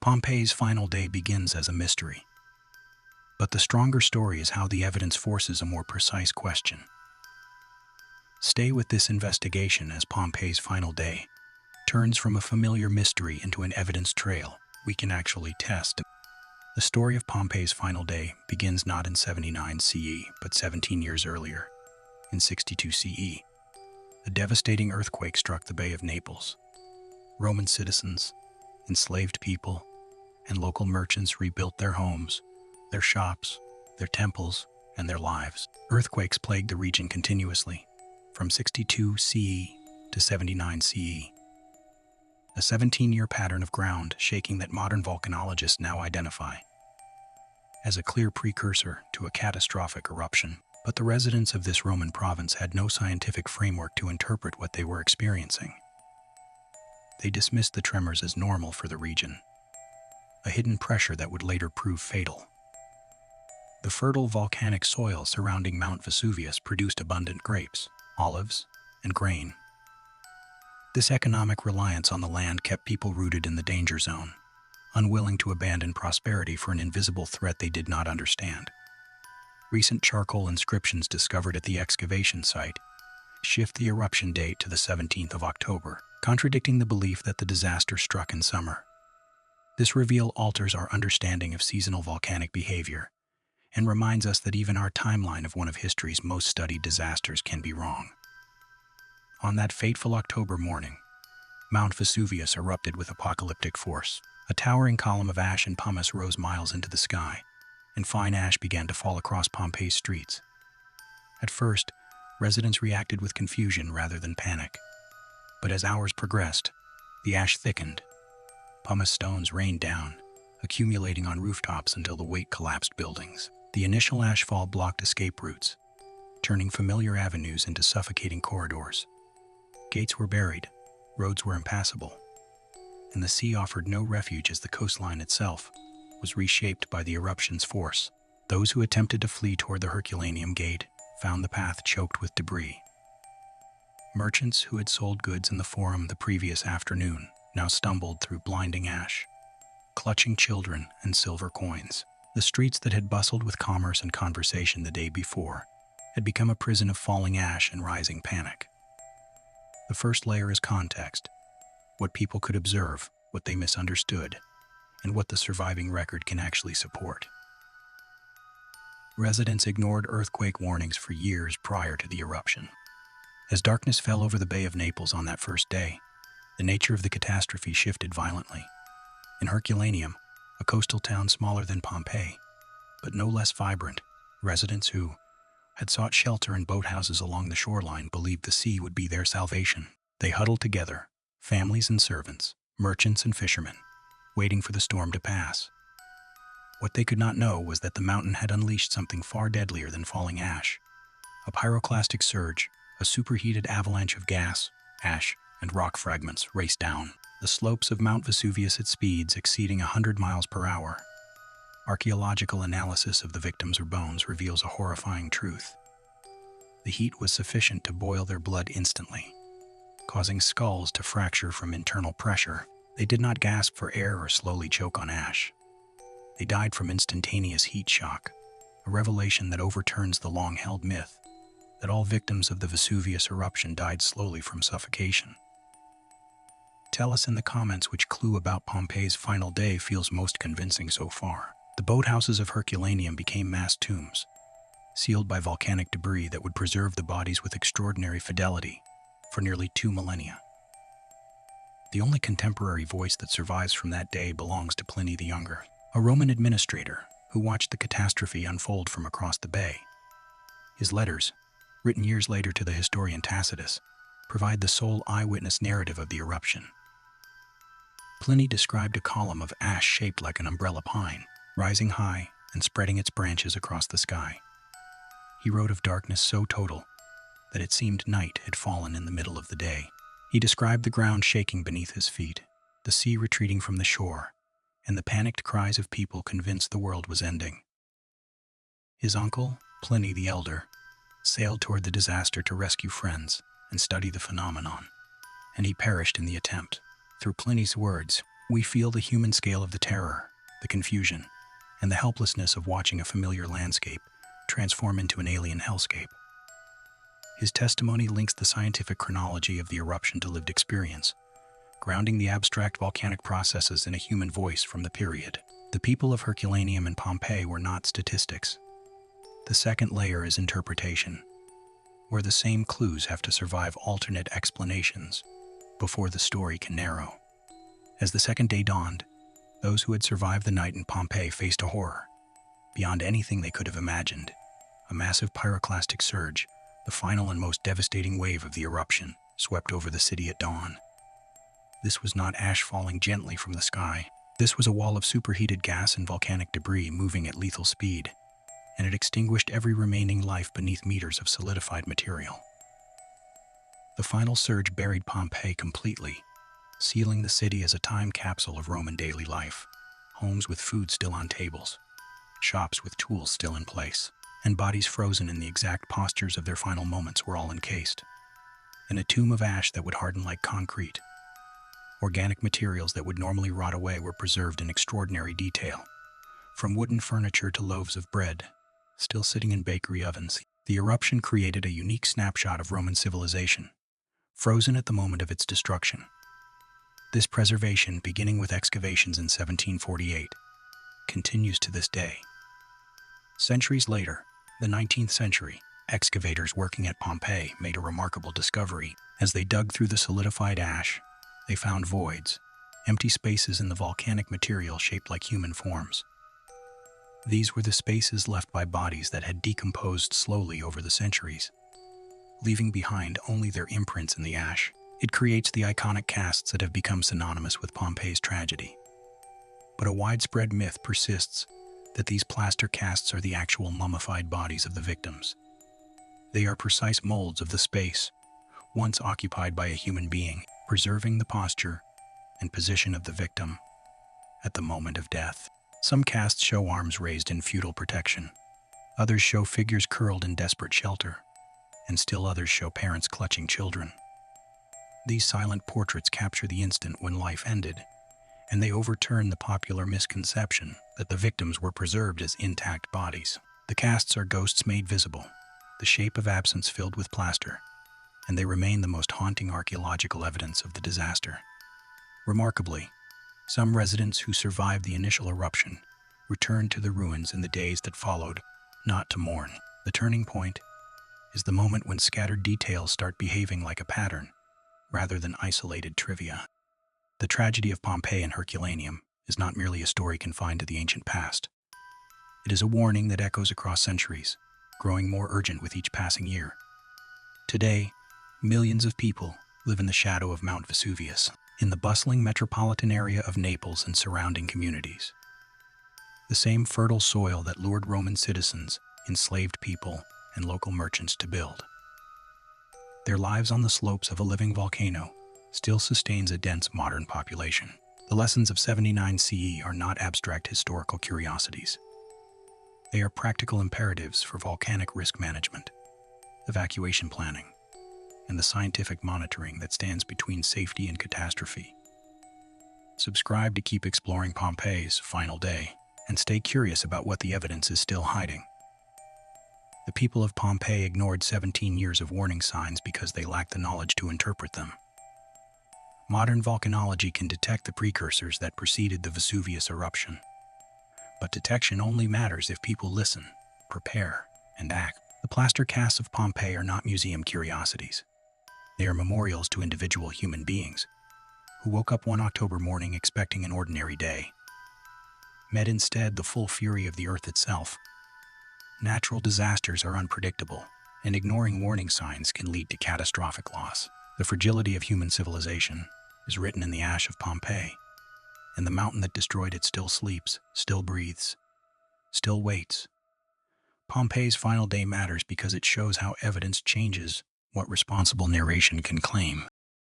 Pompeii's final day begins as a mystery. But the stronger story is how the evidence forces a more precise question. Stay with this investigation as Pompeii's final day turns from a familiar mystery into an evidence trail we can actually test. The story of Pompeii's final day begins not in 79 CE, but 17 years earlier, in 62 CE. A devastating earthquake struck the Bay of Naples. Roman citizens, enslaved people, and local merchants rebuilt their homes, their shops, their temples, and their lives. Earthquakes plagued the region continuously, from 62 CE to 79 CE. A 17-year pattern of ground shaking that modern volcanologists now identify as a clear precursor to a catastrophic eruption. But the residents of this Roman province had no scientific framework to interpret what they were experiencing. They dismissed the tremors as normal for the region, a hidden pressure that would later prove fatal. The fertile volcanic soil surrounding Mount Vesuvius produced abundant grapes, olives, and grain. This economic reliance on the land kept people rooted in the danger zone, unwilling to abandon prosperity for an invisible threat they did not understand. Recent charcoal inscriptions discovered at the excavation site shift the eruption date to the 17th of October, contradicting the belief that the disaster struck in summer. This reveal alters our understanding of seasonal volcanic behavior and reminds us that even our timeline of one of history's most studied disasters can be wrong. On that fateful October morning, Mount Vesuvius erupted with apocalyptic force. A towering column of ash and pumice rose miles into the sky, and fine ash began to fall across Pompeii's streets. At first, residents reacted with confusion rather than panic. But as hours progressed, the ash thickened. Pumice stones rained down, accumulating on rooftops until the weight collapsed buildings. The initial ashfall blocked escape routes, turning familiar avenues into suffocating corridors. Gates were buried, roads were impassable, and the sea offered no refuge as the coastline itself was reshaped by the eruption's force. Those who attempted to flee toward the Herculaneum gate found the path choked with debris. Merchants who had sold goods in the Forum the previous afternoon now stumbled through blinding ash, clutching children and silver coins. The streets that had bustled with commerce and conversation the day before had become a prison of falling ash and rising panic. The first layer is context, what people could observe, what they misunderstood, and what the surviving record can actually support. Residents ignored earthquake warnings for years prior to the eruption. As darkness fell over the Bay of Naples on that first day, the nature of the catastrophe shifted violently. In Herculaneum, a coastal town smaller than Pompeii, but no less vibrant, residents who had sought shelter in boathouses along the shoreline believed the sea would be their salvation. They huddled together, families and servants, merchants and fishermen, waiting for the storm to pass. What they could not know was that the mountain had unleashed something far deadlier than falling ash. A pyroclastic surge, a superheated avalanche of gas, ash, and rock fragments raced down the slopes of Mount Vesuvius at speeds exceeding 100 miles per hour. Archaeological analysis of the victims' bones reveals a horrifying truth. The heat was sufficient to boil their blood instantly, causing skulls to fracture from internal pressure. They did not gasp for air or slowly choke on ash. They died from instantaneous heat shock, a revelation that overturns the long-held myth that all victims of the Vesuvius eruption died slowly from suffocation. Tell us in the comments which clue about Pompeii's final day feels most convincing so far. The boathouses of Herculaneum became mass tombs, sealed by volcanic debris that would preserve the bodies with extraordinary fidelity for nearly 2 millennia. The only contemporary voice that survives from that day belongs to Pliny the Younger, a Roman administrator who watched the catastrophe unfold from across the bay. His letters, written years later to the historian Tacitus, provide the sole eyewitness narrative of the eruption. Pliny described a column of ash shaped like an umbrella pine, rising high and spreading its branches across the sky. He wrote of darkness so total that it seemed night had fallen in the middle of the day. He described the ground shaking beneath his feet, the sea retreating from the shore, and the panicked cries of people convinced the world was ending. His uncle, Pliny the Elder, sailed toward the disaster to rescue friends and study the phenomenon, and he perished in the attempt. Through Pliny's words, We feel the human scale of the terror, the confusion, and the helplessness of watching a familiar landscape transform into an alien hellscape. His testimony links the scientific chronology of the eruption to lived experience, grounding the abstract volcanic processes in a human voice from the period. The people of Herculaneum and Pompeii were not statistics. The second layer is interpretation, where the same clues have to survive alternate explanations before the story can narrow. As the second day dawned, those who had survived the night in Pompeii faced a horror beyond anything they could have imagined. A massive pyroclastic surge, the final and most devastating wave of the eruption, swept over the city at dawn. This was not ash falling gently from the sky. This was a wall of superheated gas and volcanic debris moving at lethal speed, and it extinguished every remaining life beneath meters of solidified material. The final surge buried Pompeii completely, sealing the city as a time capsule of Roman daily life. Homes with food still on tables, shops with tools still in place, and bodies frozen in the exact postures of their final moments were all encased in a tomb of ash that would harden like concrete. Organic materials that would normally rot away were preserved in extraordinary detail, from wooden furniture to loaves of bread, still sitting in bakery ovens. The eruption created a unique snapshot of Roman civilization, frozen at the moment of its destruction. This preservation, beginning with excavations in 1748, continues to this day. Centuries later, the 19th century, excavators working at Pompeii made a remarkable discovery. As they dug through the solidified ash, they found voids, empty spaces in the volcanic material shaped like human forms. These were the spaces left by bodies that had decomposed slowly over the centuries, leaving behind only their imprints in the ash. It creates the iconic casts that have become synonymous with Pompeii's tragedy. But a widespread myth persists that these plaster casts are the actual mummified bodies of the victims. They are precise molds of the space once occupied by a human being, preserving the posture and position of the victim at the moment of death. Some casts show arms raised in futile protection. Others show figures curled in desperate shelter, and still others show parents clutching children. These silent portraits capture the instant when life ended, and they overturn the popular misconception that the victims were preserved as intact bodies. The casts are ghosts made visible, the shape of absence filled with plaster, and they remain the most haunting archaeological evidence of the disaster. Remarkably, some residents who survived the initial eruption returned to the ruins in the days that followed, not to mourn. The turning point is the moment when scattered details start behaving like a pattern, rather than isolated trivia. The tragedy of Pompeii and Herculaneum is not merely a story confined to the ancient past. It is a warning that echoes across centuries, growing more urgent with each passing year. Today, millions of people live in the shadow of Mount Vesuvius, in the bustling metropolitan area of Naples and surrounding communities. The same fertile soil that lured Roman citizens, enslaved people, and local merchants to build. Their lives on the slopes of a living volcano still sustains a dense modern population. The lessons of 79 CE are not abstract historical curiosities. They are practical imperatives for volcanic risk management, evacuation planning, and the scientific monitoring that stands between safety and catastrophe. Subscribe to keep exploring Pompeii's final day, and stay curious about what the evidence is still hiding. The people of Pompeii ignored 17 years of warning signs because they lacked the knowledge to interpret them. Modern volcanology can detect the precursors that preceded the Vesuvius eruption. But detection only matters if people listen, prepare, and act. The plaster casts of Pompeii are not museum curiosities. They are memorials to individual human beings who woke up one October morning expecting an ordinary day, met instead the full fury of the earth itself. Natural disasters are unpredictable, and ignoring warning signs can lead to catastrophic loss. The fragility of human civilization is written in the ash of Pompeii, and the mountain that destroyed it still sleeps, still breathes, still waits. Pompeii's final day matters because it shows how evidence changes what responsible narration can claim.